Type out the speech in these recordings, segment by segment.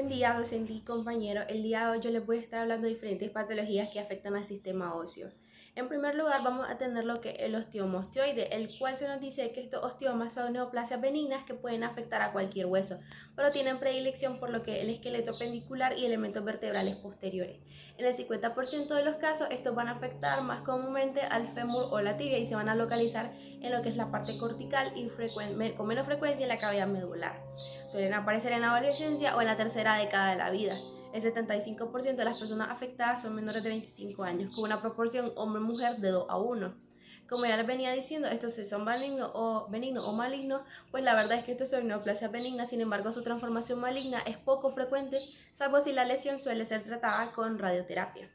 Buen día, docente y compañero. El día de hoy yo les voy a estar hablando de diferentes patologías que afectan al sistema óseo. En primer lugar, vamos a tener lo que es el osteoma osteoide, el cual se nos dice que estos osteomas son neoplasias benignas que pueden afectar a cualquier hueso, pero tienen predilección por lo que es el esqueleto pendicular y elementos vertebrales posteriores. En el 50% de los casos, estos van a afectar más comúnmente al fémur o la tibia y se van a localizar en lo que es la parte cortical y con menos frecuencia en la cavidad medular. Suelen aparecer en la adolescencia o en la tercera década de la vida. El 75% de las personas afectadas son menores de 25 años, con una proporción hombre-mujer de 2 a 1. Como ya les venía diciendo, estos si son benignos o malignos, pues la verdad es que estos son neoplasias benignas, sin embargo su transformación maligna es poco frecuente, salvo si la lesión suele ser tratada con radioterapia.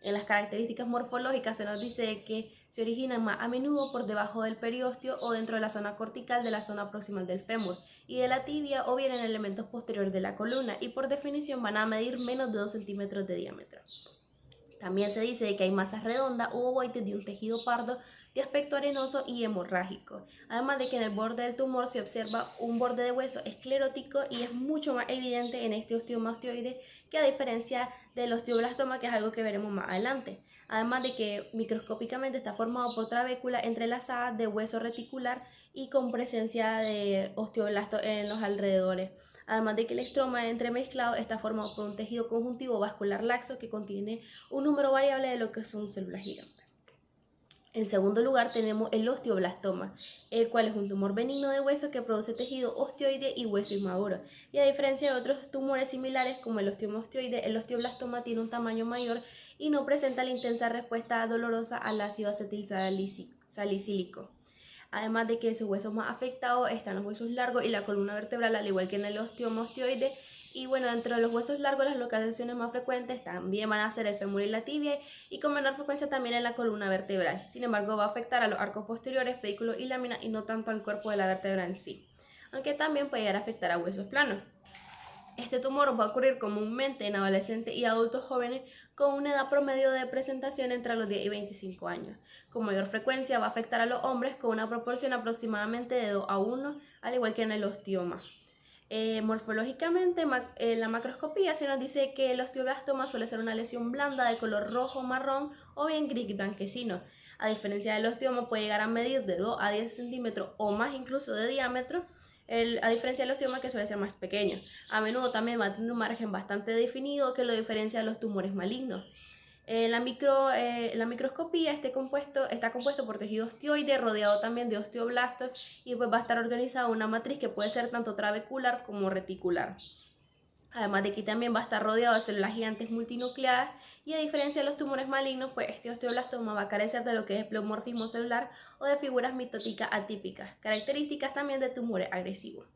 En las características morfológicas se nos dice que se originan más a menudo por debajo del periósteo o dentro de la zona cortical de la zona proximal del fémur y de la tibia o bien en elementos posteriores de la columna y por definición van a medir menos de 2 centímetros de diámetro. También se dice que hay masas redondas u ovoides de un tejido pardo de aspecto arenoso y hemorrágico, además de que en el borde del tumor se observa un borde de hueso esclerótico y es mucho más evidente en este osteoma osteoide que a diferencia del osteoblastoma, que es algo que veremos más adelante. Además de que microscópicamente está formado por trabéculas entrelazadas de hueso reticular y con presencia de osteoblastos en los alrededores. Además de que el estroma entremezclado está formado por un tejido conjuntivo vascular laxo que contiene un número variable de lo que son células gigantes. En segundo lugar tenemos el osteoblastoma, el cual es un tumor benigno de hueso que produce tejido osteoide y hueso inmaduro. Y a diferencia de otros tumores similares como el osteoma osteoide, el osteoblastoma tiene un tamaño mayor y no presenta la intensa respuesta dolorosa al ácido acetilsalicílico. Además de que sus huesos más afectados están los huesos largos y la columna vertebral, al igual que en el osteoma osteoide. Y bueno, dentro de los huesos largos, las localizaciones más frecuentes también van a ser el fémur y la tibia, y con menor frecuencia también en la columna vertebral. Sin embargo, va a afectar a los arcos posteriores, pedículos y láminas, y no tanto al cuerpo de la vértebra en sí, aunque también puede llegar a afectar a huesos planos. Este tumor va a ocurrir comúnmente en adolescentes y adultos jóvenes con una edad promedio de presentación entre los 10 y 25 años. Con mayor frecuencia va a afectar a los hombres con una proporción aproximadamente de 2 a 1, al igual que en el osteoma. Morfológicamente, en la macroscopía se nos dice que el osteoblastoma suele ser una lesión blanda de color rojo, marrón o bien gris blanquecino. A diferencia del osteoma, puede llegar a medir de 2 a 10 centímetros o más incluso de diámetro, a diferencia del osteoma, que suele ser más pequeño. A menudo también va a tener un margen bastante definido que lo diferencia de los tumores malignos. La microscopía está compuesto por tejido osteoide rodeado también de osteoblastos y pues va a estar organizada una matriz que puede ser tanto trabecular como reticular. Además de que también va a estar rodeado de células gigantes multinucleadas y a diferencia de los tumores malignos, pues este osteoblastoma va a carecer de lo que es pleomorfismo celular o de figuras mitóticas atípicas, características también de tumores agresivos.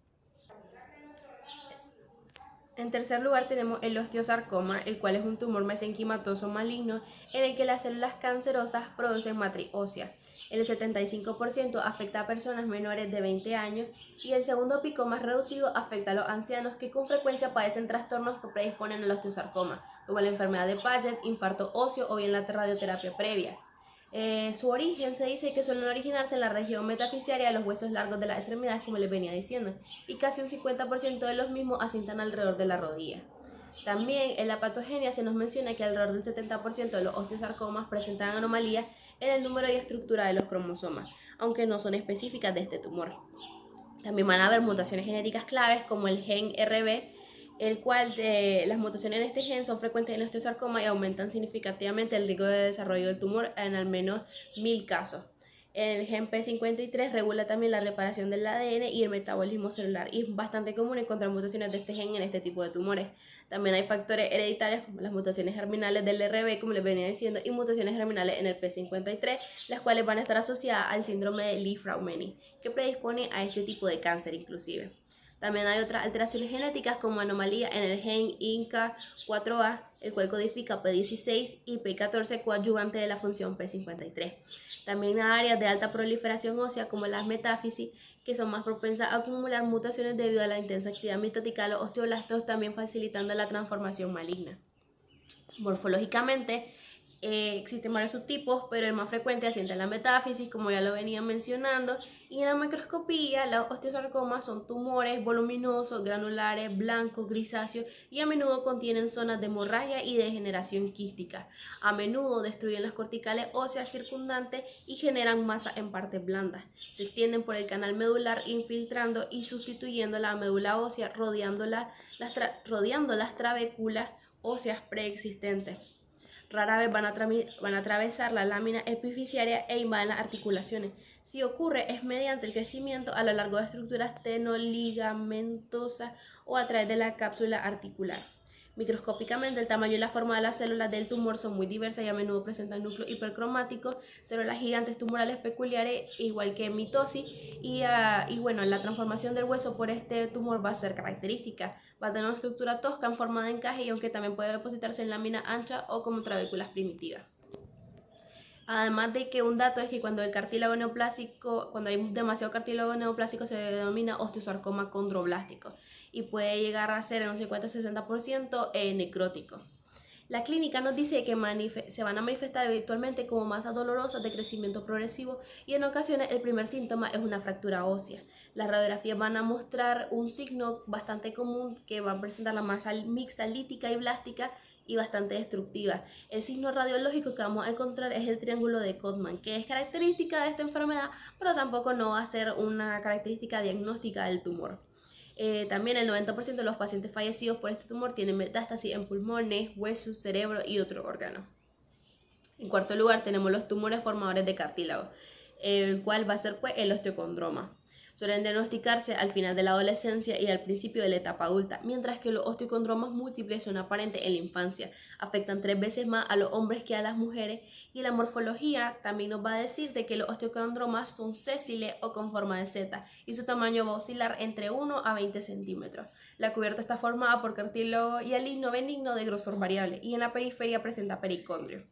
En tercer lugar tenemos el osteosarcoma, el cual es un tumor mesenquimatoso maligno en el que las células cancerosas producen matriz ósea. El 75% afecta a personas menores de 20 años y el segundo pico más reducido afecta a los ancianos que con frecuencia padecen trastornos que predisponen al osteosarcoma, como la enfermedad de Paget, infarto óseo o bien la radioterapia previa. Su origen se dice que suelen originarse en la región metafisiaria de los huesos largos de las extremidades, como les venía diciendo, y casi un 50% de los mismos asientan alrededor de la rodilla. También en la patogenia se nos menciona que alrededor del 70% de los osteosarcomas presentan anomalías en el número y estructura de los cromosomas, aunque no son específicas de este tumor. También van a haber mutaciones genéticas claves como el gen RB, el cual las mutaciones en este gen son frecuentes en el osteosarcoma y aumentan significativamente el riesgo de desarrollo del tumor en al menos 1000 casos. El gen P53 regula también la reparación del ADN y el metabolismo celular y es bastante común encontrar mutaciones de este gen en este tipo de tumores. También hay factores hereditarios como las mutaciones germinales del RB, como les venía diciendo, y mutaciones germinales en el P53, las cuales van a estar asociadas al síndrome de Li-Fraumeni, que predispone a este tipo de cáncer inclusive. También hay otras alteraciones genéticas como anomalía en el gen INCA4A, el cual codifica P16 y P14 coadyuvante de la función P53. También hay áreas de alta proliferación ósea como las metáfisis, que son más propensas a acumular mutaciones debido a la intensa actividad mitótica de los osteoblastos, también facilitando la transformación maligna. Morfológicamente, Existen varios subtipos, pero el más frecuente asienta en la metáfisis, como ya lo venía mencionando, y en la microscopía los osteosarcomas son tumores voluminosos, granulares, blancos, grisáceos y a menudo contienen zonas de hemorragia y degeneración quística. A menudo destruyen las corticales óseas circundantes y generan masa en partes blandas. Se extienden por el canal medular infiltrando y sustituyendo la médula ósea, rodeando las trabéculas óseas preexistentes. Rara vez van a atravesar la lámina epifisiaria e invaden las articulaciones. Si ocurre, es mediante el crecimiento a lo largo de estructuras tenoligamentosas o a través de la cápsula articular. Microscópicamente, el tamaño y la forma de las células del tumor son muy diversas y a menudo presentan núcleos hipercromáticos, células gigantes tumorales peculiares, igual que mitosis, y bueno, la transformación del hueso por este tumor va a ser característica. Va a tener una estructura tosca en forma de encaje y aunque también puede depositarse en lámina ancha o como trabéculas primitivas. Además de que un dato es que cuando el cartílago neoplásico, cuando hay demasiado cartílago neoplásico se denomina osteosarcoma condroblástico y puede llegar a ser en un 50-60% necrótico. La clínica nos dice que se van a manifestar habitualmente como masas dolorosas de crecimiento progresivo y en ocasiones el primer síntoma es una fractura ósea. Las radiografías van a mostrar un signo bastante común que va a presentar la masa mixta lítica y blástica y bastante destructiva. El signo radiológico que vamos a encontrar es el triángulo de Codman, que es característica de esta enfermedad, pero tampoco no va a ser una característica diagnóstica del tumor. También el 90% de los pacientes fallecidos por este tumor tienen metástasis en pulmones, huesos, cerebro y otros órganos. En cuarto lugar tenemos los tumores formadores de cartílago, el cual va a ser pues el osteocondroma. Suelen diagnosticarse al final de la adolescencia y al principio de la etapa adulta, mientras que los osteocondromas múltiples son aparentes en la infancia. Afectan 3 veces más a los hombres que a las mujeres y la morfología también nos va a decir de que los osteocondromas son sésiles o con forma de seta y su tamaño va a oscilar entre 1 a 20 centímetros. La cubierta está formada por cartílago hialino benigno de grosor variable y en la periferia presenta pericondrio.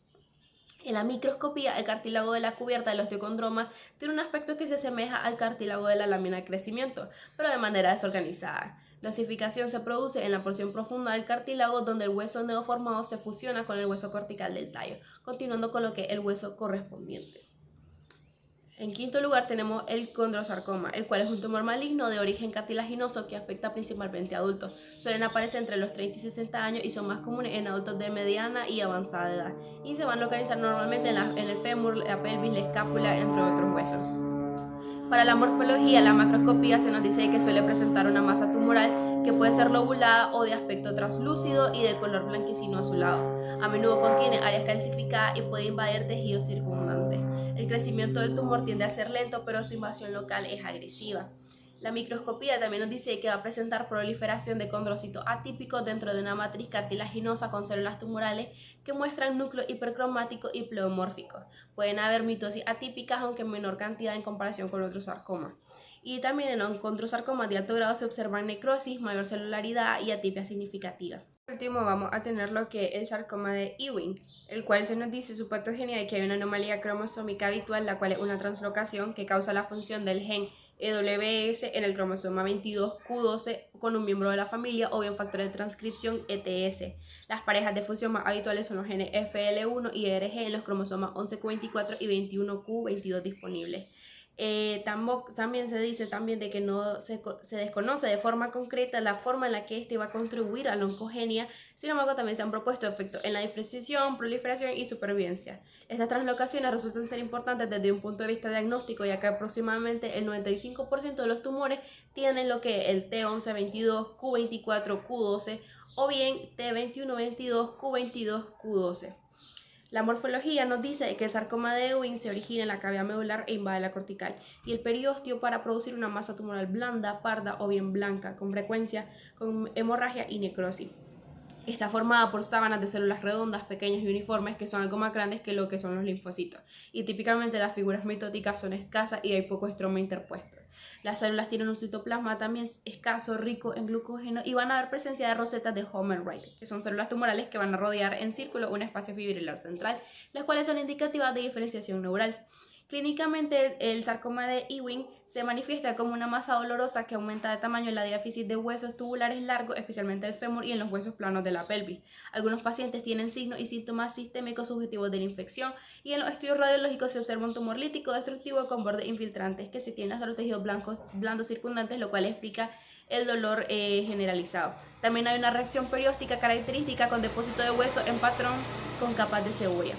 En la microscopía, el cartílago de la cubierta del osteocondroma tiene un aspecto que se asemeja al cartílago de la lámina de crecimiento, pero de manera desorganizada. La osificación se produce en la porción profunda del cartílago donde el hueso neoformado se fusiona con el hueso cortical del tallo, continuando con lo que es el hueso correspondiente. En quinto lugar tenemos el condrosarcoma, el cual es un tumor maligno de origen cartilaginoso que afecta principalmente a adultos. Suelen aparecer entre los 30 y 60 años y son más comunes en adultos de mediana y avanzada edad. Y se van a localizar normalmente en el fémur, la pelvis, la escápula, entre otros huesos. Para la morfología, la macroscopía se nos dice que suele presentar una masa tumoral que puede ser lobulada o de aspecto translúcido y de color blanquecino azulado. A menudo contiene áreas calcificadas y puede invadir tejidos circundantes. El crecimiento del tumor tiende a ser lento, pero su invasión local es agresiva. La microscopía también nos dice que va a presentar proliferación de condrocitos atípicos dentro de una matriz cartilaginosa con células tumorales que muestran núcleos hipercromáticos y pleomórficos. Pueden haber mitosis atípicas, aunque en menor cantidad en comparación con otros sarcomas. Y también en oncotrosarcomas de alto grado se observan necrosis, mayor celularidad y atipia significativa. Por último vamos a tener lo que es el sarcoma de Ewing, el cual se nos dice su patogenia de que hay una anomalía cromosómica habitual, la cual es una translocación que causa la función del gen EWS en el cromosoma 22q12 con un miembro de la familia o bien factor de transcripción ETS. Las parejas de fusión más habituales son los genes FL1 y ERG en los cromosomas 11q24 y 21q22 disponibles. También se dice también de que no se desconoce de forma concreta la forma en la que este va a contribuir a la oncogenia, sin embargo también se han propuesto efectos en la diferenciación, proliferación y supervivencia. Estas translocaciones resultan ser importantes desde un punto de vista diagnóstico, ya que aproximadamente el 95% de los tumores tienen lo que es el T1122, Q24, Q12 o bien T2122, Q22, Q12. La morfología nos dice que el sarcoma de Ewing se origina en la cavidad medular e invade la cortical y el periósteo para producir una masa tumoral blanda, parda o bien blanca, con frecuencia con hemorragia y necrosis. Está formada por sábanas de células redondas, pequeñas y uniformes que son algo más grandes que lo que son los linfocitos y típicamente las figuras mitóticas son escasas y hay poco estroma interpuesto. Las células tienen un citoplasma también escaso, rico en glucógeno y van a haber presencia de rosetas de Homer-Wright, que son células tumorales que van a rodear en círculo un espacio fibrilar central, las cuales son indicativas de diferenciación neural. Clínicamente, el sarcoma de Ewing se manifiesta como una masa dolorosa que aumenta de tamaño en la diáfisis de huesos tubulares largos, especialmente el fémur y en los huesos planos de la pelvis. Algunos pacientes tienen signos y síntomas sistémicos subjetivos de la infección y en los estudios radiológicos se observa un tumor lítico destructivo con bordes infiltrantes que se tienen hasta los tejidos blandos circundantes, lo cual explica el dolor generalizado. También hay una reacción perióstica característica con depósito de hueso en patrón con capas de cebolla.